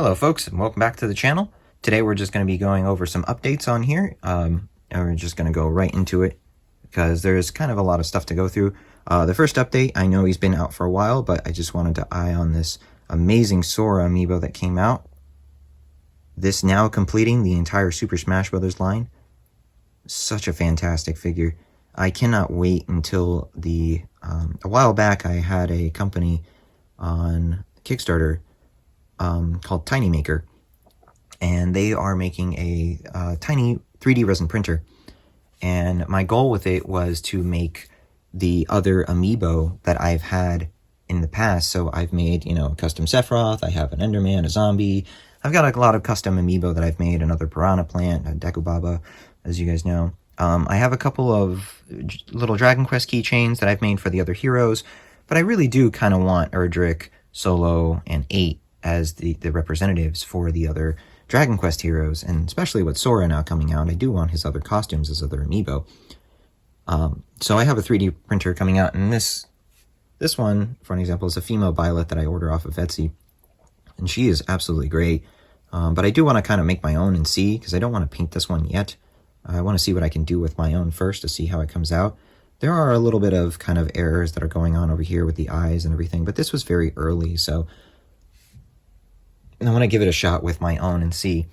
Hello folks, and welcome back to the channel. Today we're just going to be going over some updates on here, and we're just going to go right into it because there's kind of a lot of stuff to go through. The first update, I know he's been out for a while, but I just wanted to eye on this amazing Sora amiibo that came out. This now completing the entire Super Smash Bros. Line. Such a fantastic figure. I cannot wait until a while back I had a company on Kickstarter called Tiny Maker, and they are making a tiny 3D resin printer, and my goal with it was to make the other amiibo that I've had in the past. So I've made, a custom Sephiroth, I have an Enderman, a zombie, I've got a lot of custom amiibo that I've made, another Piranha Plant, a Dekubaba, as you guys know. I have a couple of little Dragon Quest keychains that I've made for the other heroes, but I really do kind of want Erdrick, Solo, and 8 as the representatives for the other Dragon Quest heroes, and especially with Sora now coming out, I do want his other costumes as other amiibo. So I have a 3D printer coming out, and this one, for an example, is a female Violet that I order off of Etsy, and she is absolutely great. But I do want to kind of make my own and see, because I don't want to paint this one yet. I want to see what I can do with my own first to see how it comes out. There are a little bit of kind of errors that are going on over here with the eyes and everything, but this was very early, so I want to give it a shot with my own and see.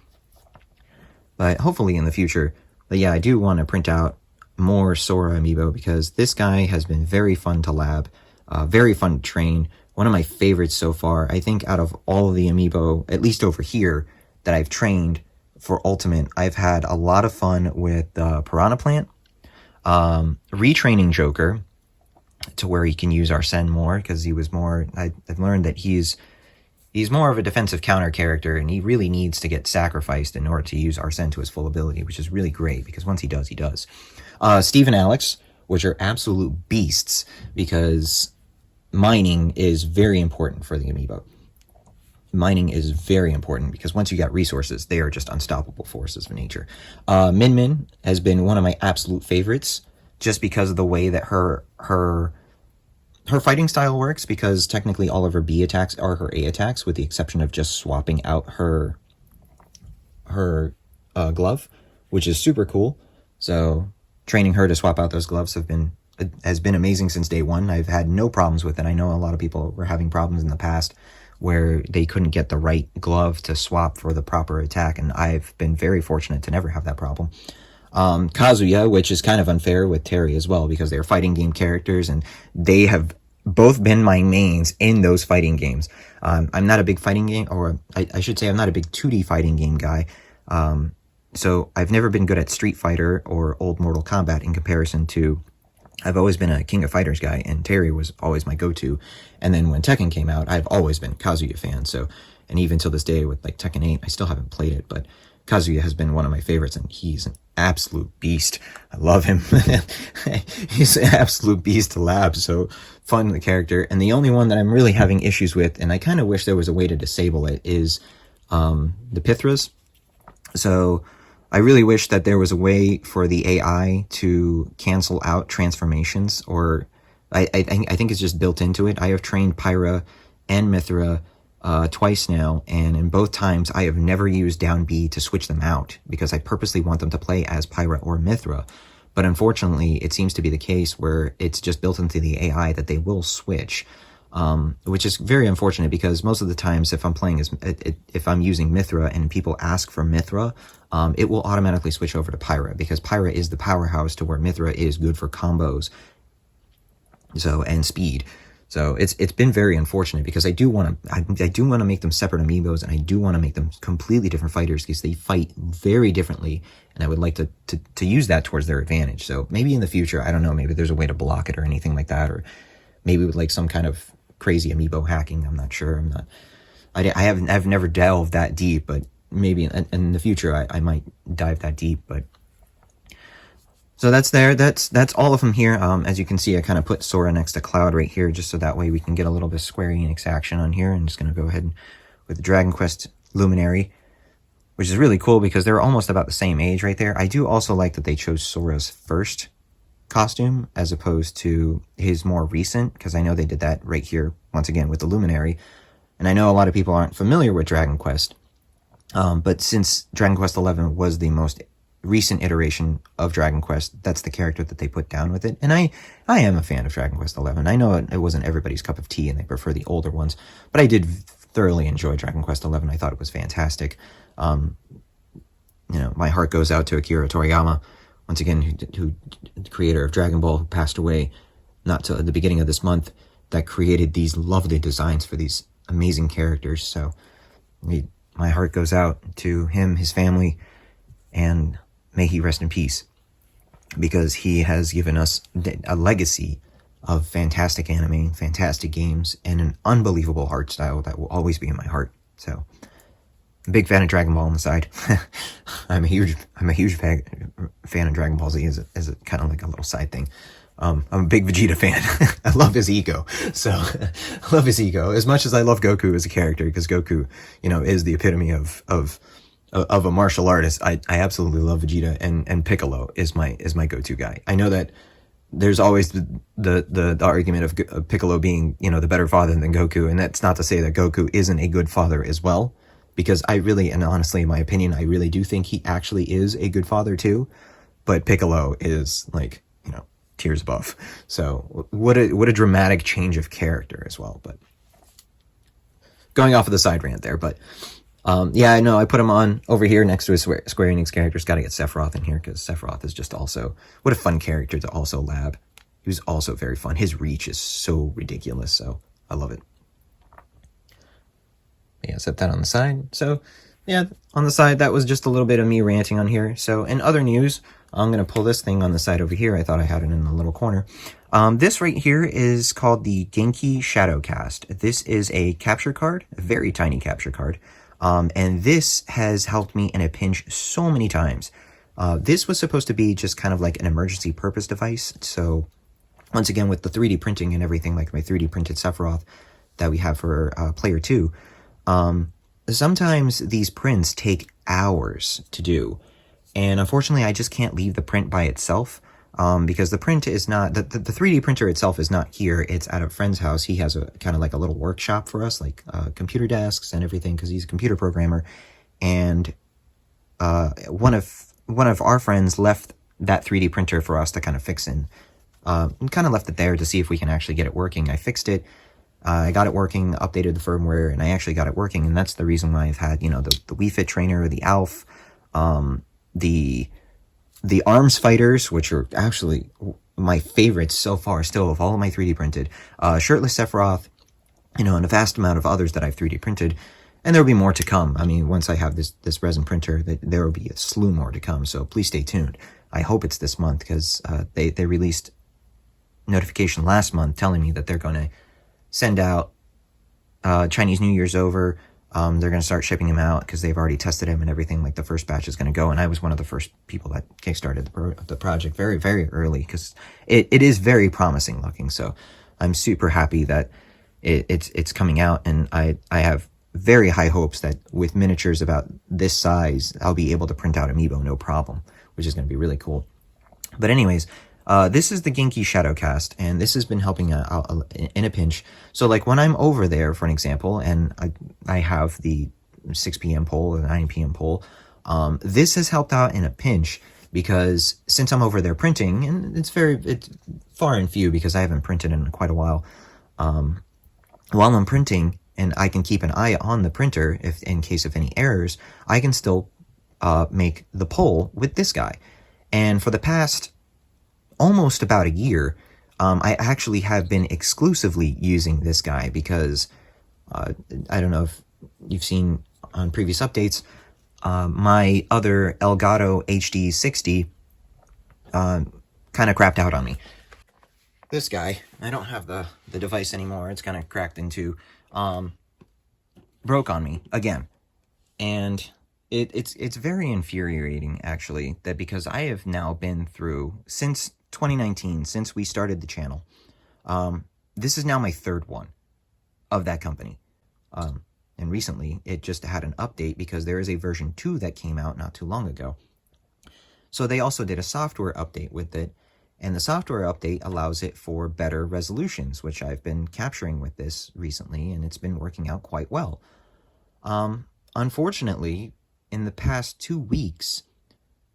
But hopefully in the future. But yeah, I do want to print out more Sora amiibo because this guy has been very fun to lab, very fun to train. One of my favorites so far. I think out of all of the amiibo, at least over here, that I've trained for Ultimate, I've had a lot of fun with Piranha Plant, retraining Joker to where he can use Arsene more, because he was more, I've learned that he's more of a defensive counter character, and he really needs to get sacrificed in order to use Arsene to his full ability, which is really great, because once he does, he does. Steve and Alex, which are absolute beasts, because mining is very important for the amiibo. Mining is very important, because once you got resources, they are just unstoppable forces of nature. Min Min has been one of my absolute favorites, just because of the way that her fighting style works, because technically all of her B attacks are her A attacks, with the exception of just swapping out her glove, which is super cool. So training her to swap out those gloves has been amazing since day one. I've had no problems with it. I know a lot of people were having problems in the past where they couldn't get the right glove to swap for the proper attack, and I've been very fortunate to never have that problem. Kazuya, which is kind of unfair with Terry as well, because they're fighting game characters, and they have both been my mains in those fighting games. I'm not a big fighting game, or I should say I'm not a big 2D fighting game guy. So I've never been good at Street Fighter or old Mortal Kombat in comparison to, I've always been a King of Fighters guy, and Terry was always my go-to. And then when Tekken came out, I've always been a Kazuya fan. So, and even till this day with like Tekken 8, I still haven't played it, but Kazuya has been one of my favorites, and he's an absolute beast. I love him. He's an absolute beast to lab, so fun the character. And the only one that I'm really having issues with, and I kind of wish there was a way to disable it, is the Pithras. So I really wish that there was a way for the AI to cancel out transformations, or I think it's just built into it. I have trained Pyra and Mithra twice now, and in both times I have never used down B to switch them out, because I purposely want them to play as Pyra or Mithra. But unfortunately, it seems to be the case where it's just built into the AI that they will switch, which is very unfortunate, because most of the times if I'm playing if I'm using Mithra and people ask for Mithra, it will automatically switch over to Pyra, because Pyra is the powerhouse to where Mithra is good for combos, and speed. So it's been very unfortunate, because I do want to make them separate amiibos, and I do want to make them completely different fighters, because they fight very differently, and I would like to use that towards their advantage. So maybe in the future, I don't know, maybe there's a way to block it or anything like that, or maybe with like some kind of crazy amiibo hacking. I'm not sure. I've never delved that deep, but maybe in the future I might dive that deep. But so that's there. That's all of them here. As you can see, I kind of put Sora next to Cloud right here, just so that way we can get a little bit of Square Enix action on here. I'm just going to go ahead with the Dragon Quest Luminary, which is really cool because they're almost about the same age right there. I do also like that they chose Sora's first costume as opposed to his more recent, because I know they did that right here once again with the Luminary. And I know a lot of people aren't familiar with Dragon Quest, but since Dragon Quest XI was the most recent iteration of Dragon Quest, that's the character that they put down with it. And I am a fan of Dragon Quest XI. I know it wasn't everybody's cup of tea and they prefer the older ones, but I did thoroughly enjoy Dragon Quest XI. I thought it was fantastic. My heart goes out to Akira Toriyama, once again, who the creator of Dragon Ball, who passed away not till the beginning of this month, that created these lovely designs for these amazing characters. So my heart goes out to him, his family, and may he rest in peace, because he has given us a legacy of fantastic anime, fantastic games, and an unbelievable art style that will always be in my heart. So, big fan of Dragon Ball on the side. I'm a huge fan of Dragon Ball Z as a kind of like a little side thing. I'm a big Vegeta fan. I love his ego. So, I love his ego as much as I love Goku as a character, because Goku, is the epitome of a martial artist. I absolutely love Vegeta, and Piccolo is my go-to guy. I know that there's always the argument of Piccolo being, the better father than Goku, and that's not to say that Goku isn't a good father as well, because I really, and honestly, in my opinion, I really do think he actually is a good father too, but Piccolo is like, tears above. So what a dramatic change of character as well. But going off of the side rant there, but yeah, I know I put him on over here next to his Square Enix characters. Got to get Sephiroth in here, because Sephiroth is just also, what a fun character to also lab. He was also very fun. His reach is so ridiculous, so I love it. Yeah, set that on the side. So yeah, on the side, that was just a little bit of me ranting on here. So in other news, I'm going to pull this thing on the side over here. I thought I had it in the little corner. This right here is called the Genki Shadowcast. This is a capture card, a very tiny capture card. And this has helped me in a pinch so many times. This was supposed to be just kind of like an emergency purpose device. So once again, with the 3D printing and everything, like my 3D printed Sephiroth that we have for player 2, sometimes these prints take hours to do. And unfortunately, I just can't leave the print by itself, because the print is not, the 3D printer itself is not here. It's at a friend's house. He has a kind of like a little workshop for us, like computer desks and everything, because he's a computer programmer. And one of our friends left that 3D printer for us to kind of fix in. And kind of left it there to see if we can actually get it working. I fixed it. I got it working, updated the firmware, and I actually got it working. And that's the reason why I've had, the Wii Fit trainer, the ALF, the arms fighters, which are actually my favorites so far still of all of my 3D printed, shirtless Sephiroth, and a vast amount of others that I've 3D printed. And there'll be more to come. I mean, once I have this resin printer, there will be a slew more to come. So please stay tuned. I hope it's this month, because they released notification last month telling me that they're going to send out Chinese New Year's over. They're going to start shipping them out, because they've already tested them and everything. Like, the first batch is going to go, and I was one of the first people that kickstarted the project very, very early, because it is very promising looking. So I'm super happy that it's coming out, and I have very high hopes that with miniatures about this size, I'll be able to print out Amiibo no problem, which is going to be really cool. But anyways, this is the Genki Shadowcast, and this has been helping out in a pinch. So, like, when I'm over there, for an example, and I have the 6 p.m. poll or the 9 p.m. poll, this has helped out in a pinch, because since I'm over there printing, and it's far and few, because I haven't printed in quite a while, while I'm printing, and I can keep an eye on the printer if in case of any errors, I can still make the poll with this guy. And for the past almost about a year, I actually have been exclusively using this guy, because I don't know if you've seen on previous updates, my other Elgato HD 60 kind of crapped out on me. This guy, I don't have the device anymore. It's kind of cracked into, broke on me again. And it's very infuriating, actually, that because I have now been through, since 2019, since we started the channel, this is now my third one of that company. And recently, it just had an update, because there is a version 2 that came out not too long ago. So they also did a software update with it, And the software update allows it for better resolutions, which I've been capturing with this recently, and it's been working out quite well. Unfortunately, in the past 2 weeks,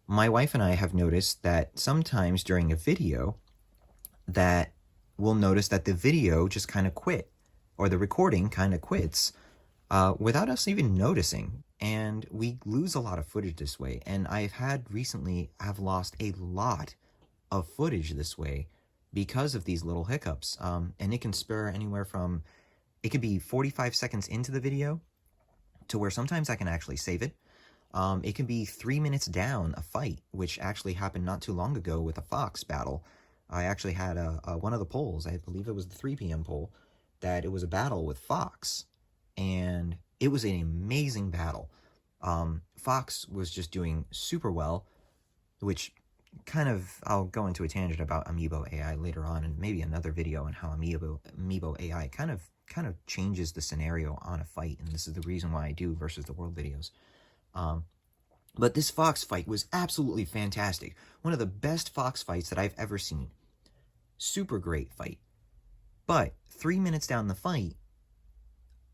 my wife and I have noticed that sometimes during a video that we'll notice that the video just kind of quit, or the recording kind of quits without us even noticing. And we lose a lot of footage this way. And I've lost a lot of footage this way because of these little hiccups. And it can spur anywhere from, it could be 45 seconds into the video to where sometimes I can actually save it. It can be 3 minutes down a fight, which actually happened not too long ago with a fox battle. I actually had one of the polls, I believe it was the 3 p.m. poll, that it was a battle with Fox, and it was an amazing battle. Fox was just doing super well, which kind of, I'll go into a tangent about Amiibo AI later on, and maybe another video on how Amiibo AI kind of changes the scenario on a fight, and this is the reason why I do versus the world videos. But this Fox fight was absolutely fantastic. One of the best Fox fights that I've ever seen. Super great fight. But 3 minutes down the fight,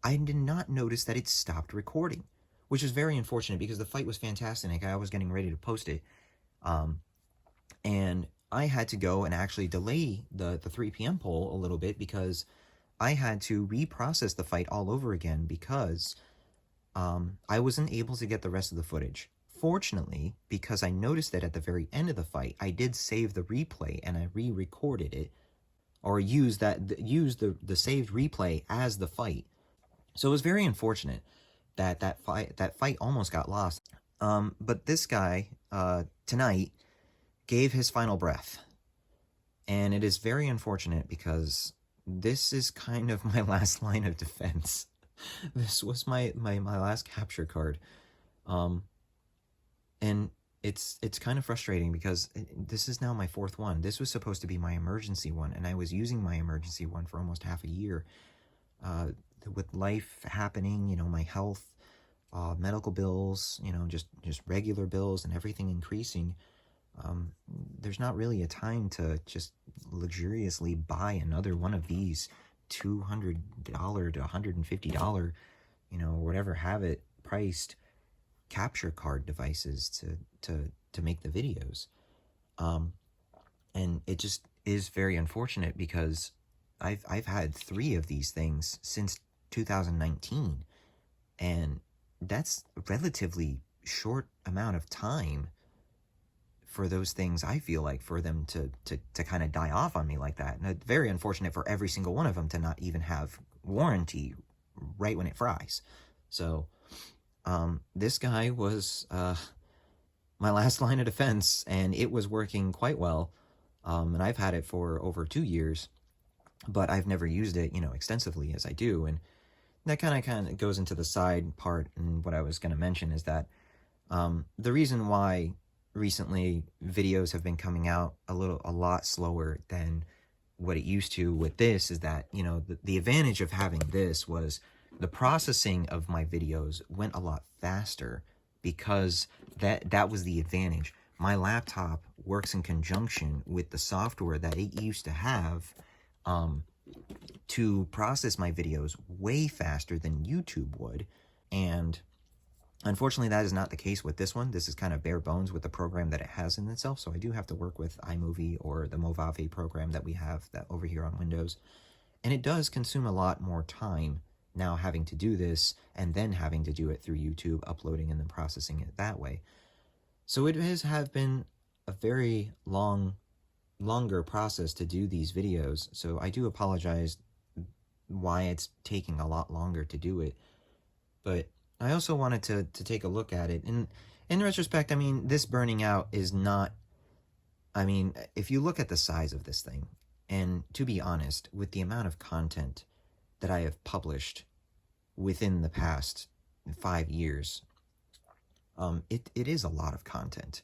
I did not notice that it stopped recording, which is very unfortunate because the fight was fantastic. I was getting ready to post it. And I had to go and actually delay the 3 p.m. poll a little bit because I had to reprocess the fight all over again because I wasn't able to get the rest of the footage. Fortunately, because I noticed that at the very end of the fight, I did save the replay and I re-recorded it, or used the saved replay as the fight. So it was very unfortunate that fight almost got lost. But this guy tonight gave his final breath, and it is very unfortunate because this is kind of my last line of defense. This was my last capture card. And it's kind of frustrating because this is now my 4th one. This was supposed to be my emergency one, and I was using my emergency one for almost half a year. With life happening, my health, medical bills, just regular bills and everything increasing, there's not really a time to just luxuriously buy another one of these $200 to $150, whatever have it priced capture card devices to make the videos. And it just is very unfortunate because I've had 3 of these things since 2019, and that's a relatively short amount of time for those things, I feel like, for them to kind of die off on me like that. And it's very unfortunate for every single one of them to not even have warranty right when it fries. So this guy was my last line of defense, and it was working quite well. And I've had it for over 2 years, but I've never used it, extensively as I do. And that kind of goes into the side part. And what I was going to mention is that the reason why recently videos have been coming out a lot slower than what it used to with this is that, the advantage of having this was the processing of my videos went a lot faster because that was the advantage. My laptop works in conjunction with the software that it used to have to process my videos way faster than YouTube would. And unfortunately, that is not the case with this one. This is kind of bare bones with the program that it has in itself. So I do have to work with iMovie or the Mojave program that we have that over here on Windows. And it does consume a lot more time now having to do this and then having to do it through YouTube, uploading and then processing it that way. So it have been a very longer process to do these videos. So I do apologize why it's taking a lot longer to do it. But I also wanted to take a look at it. And in retrospect, this burning out is not, if you look at the size of this thing, and to be honest, with the amount of content that I have published within the past 5 years, it is a lot of content.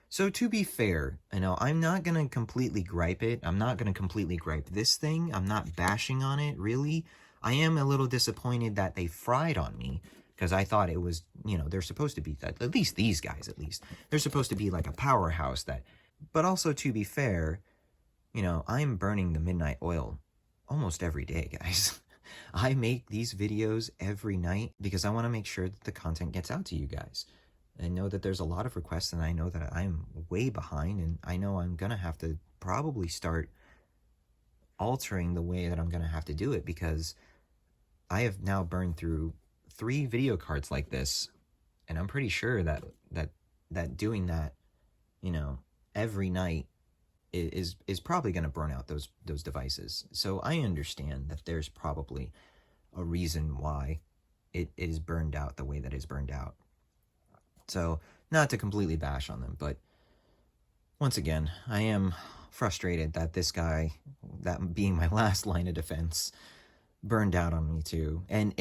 So to be fair, I'm not going to completely gripe it. I'm not going to completely gripe this thing. I'm not bashing on it, really. I am a little disappointed that they fried on me because I thought it was, they're supposed to be, at least these guys, they're supposed to be like a powerhouse but also to be fair, I'm burning the midnight oil almost every day, guys. I make these videos every night because I want to make sure that the content gets out to you guys. I know that there's a lot of requests, and I know that I'm way behind, and I know I'm going to have to probably start altering the way that I'm going to have to do it, because I have now burned through 3 video cards like this, and I'm pretty sure that doing that, every night is probably going to burn out those devices. So I understand that there's probably a reason why it is burned out the way that it's burned out. So, not to completely bash on them, but once again, I am frustrated that this guy, that being my last line of defense, burned out on me too. And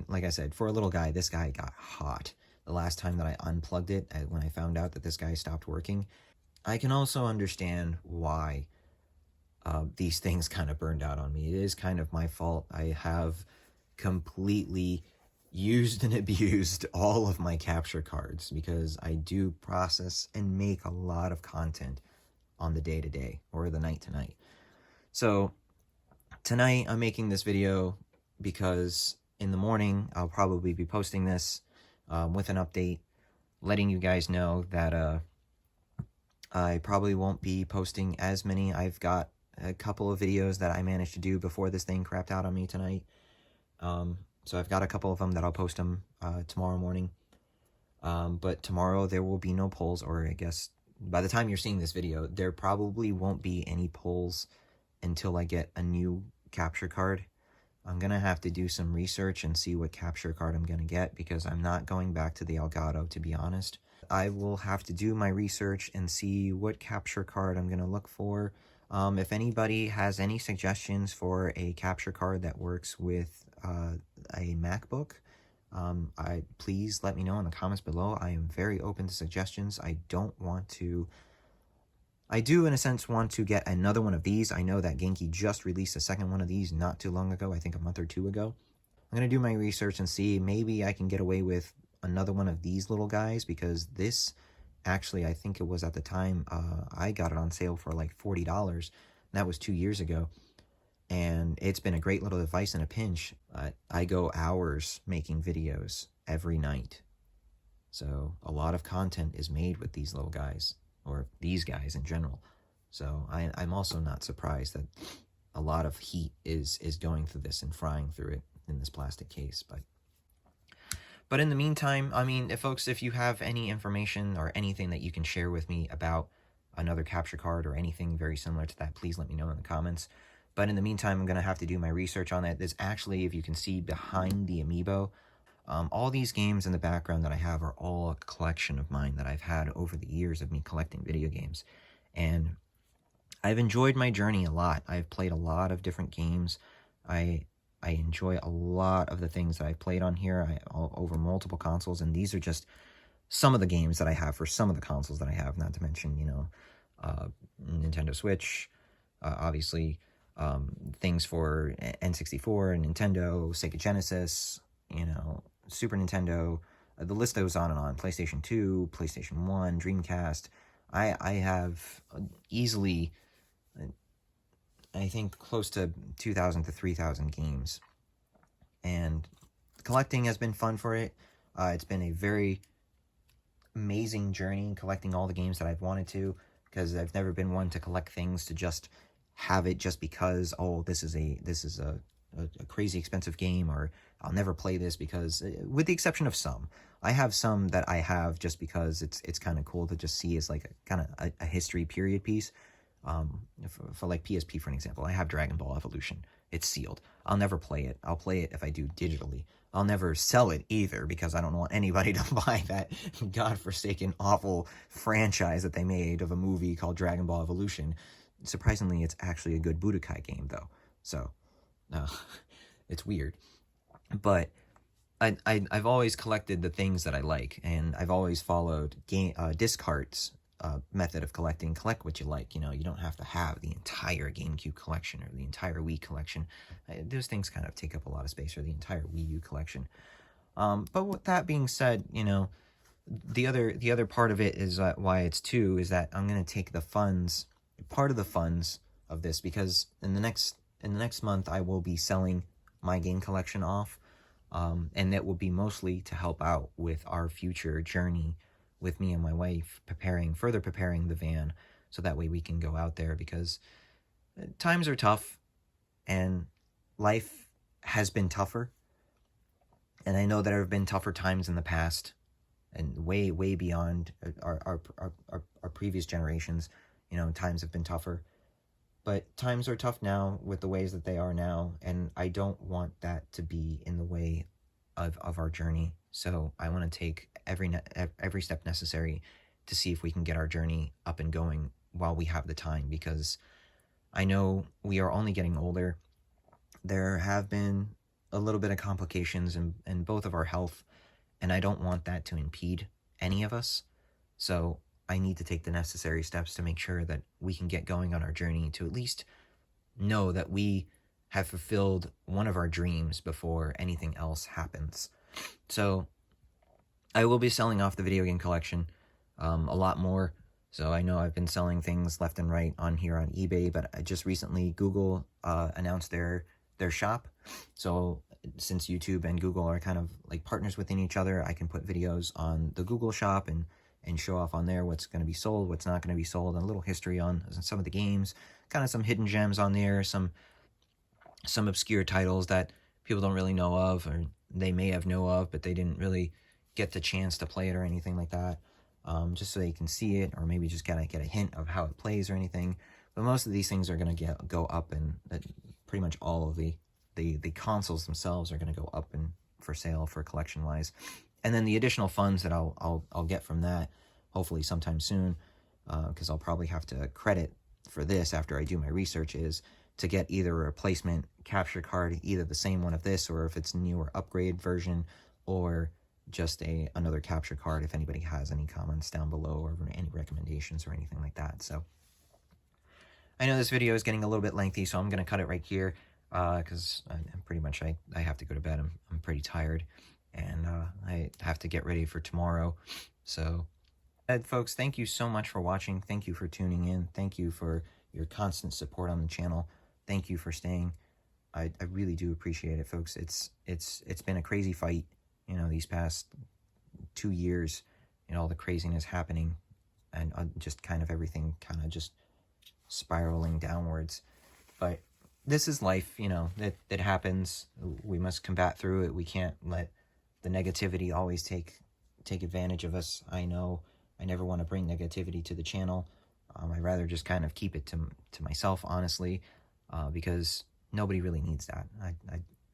like I said, for a little guy, this guy got hot. The last time that I unplugged it, when I found out that this guy stopped working, I can also understand why these things kind of burned out on me. It is kind of my fault. I have completely used and abused all of my capture cards because I do process and make a lot of content on the day-to-day or the night-to-night. So tonight I'm making this video because in the morning I'll probably be posting this with an update, letting you guys know that I probably won't be posting as many. I've got a couple of videos that I managed to do before this thing crapped out on me tonight. So I've got a couple of them that I'll post them tomorrow morning. But tomorrow there will be no polls, or I guess by the time you're seeing this video, there probably won't be any polls until I get a new capture card. I'm going to have to do some research and see what capture card I'm going to get, because I'm not going back to the Elgato, to be honest. I will have to do my research and see what capture card I'm going to look for. If anybody has any suggestions for a capture card that works with a MacBook, please let me know in the comments below. I am very open to suggestions. I do, in a sense, want to get another one of these. I know that Genki just released a second one of these not too long ago, I think a month or two ago. I'm going to do my research and see, maybe I can get away with another one of these little guys, because this, actually, I think it was at the time, I got it on sale for like $40. That was 2 years ago. And it's been a great little device in a pinch. I go hours making videos every night. So a lot of content is made with these little guys, or these guys in general. So I'm also not surprised that a lot of heat is going through this and frying through it in this plastic case. But in the meantime, I mean, if you have any information or anything that you can share with me about another capture card or anything very similar to that, please let me know in the comments. But in the meantime, I'm going to have to do my research on that. There's actually, if you can see behind the Amiibo, all these games in the background that I have are all a collection of mine that I've had over the years of me collecting video games. And I've enjoyed my journey a lot. I've played a lot of different games. I enjoy a lot of the things that I've played on here over multiple consoles, and these are just some of the games that I have for some of the consoles that I have, not to mention, Nintendo Switch, obviously, things for N64, Nintendo, Sega Genesis, Super Nintendo, the list goes on and on, PlayStation 2, PlayStation 1, Dreamcast. I have easily, I think, close to 2,000 to 3,000 games. And collecting has been fun for it. It's been a very amazing journey collecting all the games that I've wanted to, because I've never been one to collect things to just have it just because, oh, this is a crazy expensive game, or I'll never play this because, with the exception of some. I have some that I have just because it's kind of cool to just see as like a history period piece. For like PSP, for an example, I have Dragon Ball Evolution. It's sealed. I'll never play it. I'll play it if I do digitally. I'll never sell it either, because I don't want anybody to buy that godforsaken, awful franchise that they made of a movie called Dragon Ball Evolution. Surprisingly, it's actually a good Budokai game, though. So, it's weird. But I've always collected the things that I like, and I've always followed discards method of collecting. Collect what you like. You don't have to have the entire GameCube collection or the entire Wii collection. Those things kind of take up a lot of space, or the entire Wii U collection. But with that being said, the other part of it is why it's two, is that I'm going to take the funds, part of the funds of this, because in the next month I will be selling my game collection off, and that will be mostly to help out with our future journey with me and my wife, further preparing the van, so that way we can go out there, because times are tough and life has been tougher. And I know that there have been tougher times in the past, and way, way beyond our previous generations. Times have been tougher. But times are tough now with the ways that they are now, and I don't want that to be in the way of our journey. So I want to take every step necessary to see if we can get our journey up and going while we have the time, because I know we are only getting older. There have been a little bit of complications in both of our health, and I don't want that to impede any of us. So I need to take the necessary steps to make sure that we can get going on our journey, to at least know that we have fulfilled one of our dreams before anything else happens. So I will be selling off the video game collection a lot more. So I know I've been selling things left and right on here on eBay, but just recently Google announced their shop. So since YouTube and Google are kind of like partners within each other, I can put videos on the Google shop and show off on there what's going to be sold, what's not going to be sold, and a little history on some of the games, kind of some hidden gems on there, some obscure titles that people don't really know of, or they may have know of, but they didn't really get the chance to play it or anything like that, just so they can see it, or maybe just kind of get a hint of how it plays or anything. But most of these things are going to go up, and pretty much all of the consoles themselves are going to go up and for sale for collection wise. And then the additional funds that I'll get from that, hopefully sometime soon, because I'll probably have to credit for this after I do my research, is to get either a replacement capture card, either the same one of this, or if it's a newer upgrade version, or just another capture card, if anybody has any comments down below or any recommendations or anything like that. So I know this video is getting a little bit lengthy, so I'm going to cut it right here, because I'm pretty much, I have to go to bed. I'm pretty tired, and I have to get ready for tomorrow. So folks, thank you so much for watching. Thank you for tuning in. Thank you for your constant support on the channel. Thank you for staying. I really do appreciate it, folks. It's been a crazy fight, these past 2 years, all the craziness happening, and just kind of everything kind of just spiraling downwards. But this is life, that happens. We must combat through it. We can't let the negativity always take advantage of us. I know I never want to bring negativity to the channel. I'd rather just kind of keep it to myself, honestly, because nobody really needs that.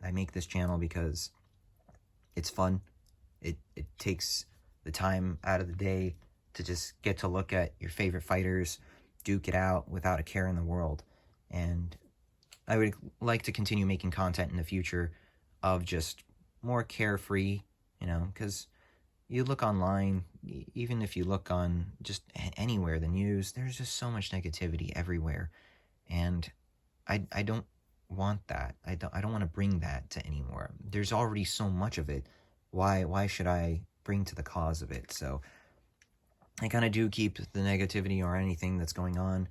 I make this channel because it's fun. It takes the time out of the day to just get to look at your favorite fighters duke it out without a care in the world. And I would like to continue making content in the future of just more carefree, because you look online, even if you look on just anywhere, the news, there's just so much negativity everywhere. And I don't want that. I don't want to bring that to anymore. There's already so much of it. Why should I bring to the cause of it? So I kind of do keep the negativity or anything that's going on,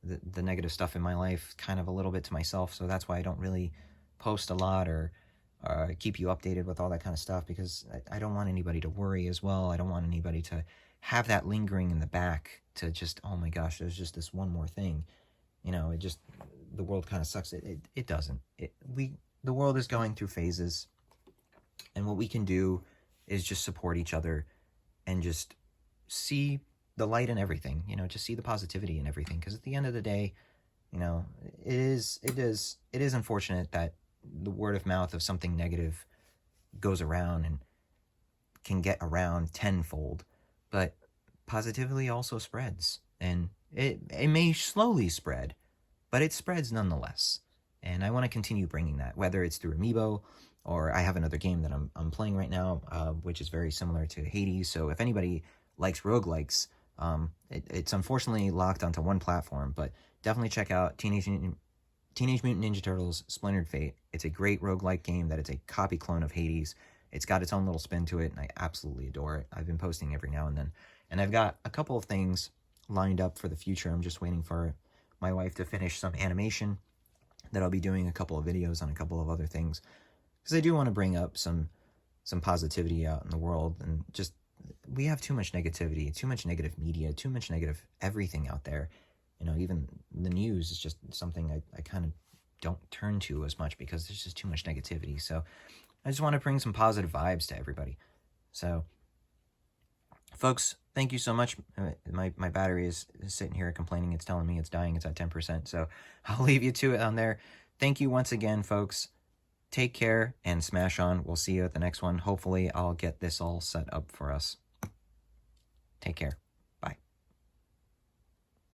the negative stuff in my life, kind of a little bit to myself. So that's why I don't really post a lot or keep you updated with all that kind of stuff, because I don't want anybody to worry as well. I don't want anybody to have that lingering in the back to just, oh my gosh, there's just this one more thing. The world kind of sucks. It doesn't. The world is going through phases, and what we can do is just support each other and just see the light in everything, just see the positivity in everything. Because at the end of the day, it is unfortunate that the word of mouth of something negative goes around and can get around tenfold, but positivity also spreads, and it may slowly spread, but it spreads nonetheless. And I want to continue bringing that, whether it's through Amiibo, or I have another game that I'm playing right now, which is very similar to Hades. So if anybody likes roguelikes, it's unfortunately locked onto one platform, but definitely check out Teenage Mutant Ninja Turtles Splintered Fate. It's a great roguelike game that it's a copy clone of Hades. It's got its own little spin to it, and I absolutely adore it. I've been posting every now and then. And I've got a couple of things lined up for the future. I'm just waiting for my wife to finish some animation that I'll be doing a couple of videos on a couple of other things, because I do want to bring up some positivity out in the world. And just, we have too much negativity, too much negative media, too much negative everything out there. Even the news is just something I kind of don't turn to as much because there's just too much negativity. So I just want to bring some positive vibes to everybody. So, folks, thank you so much. My battery is sitting here complaining. It's telling me it's dying. It's at 10%. So I'll leave you to it on there. Thank you once again, folks. Take care and smash on. We'll see you at the next one. Hopefully, I'll get this all set up for us. Take care.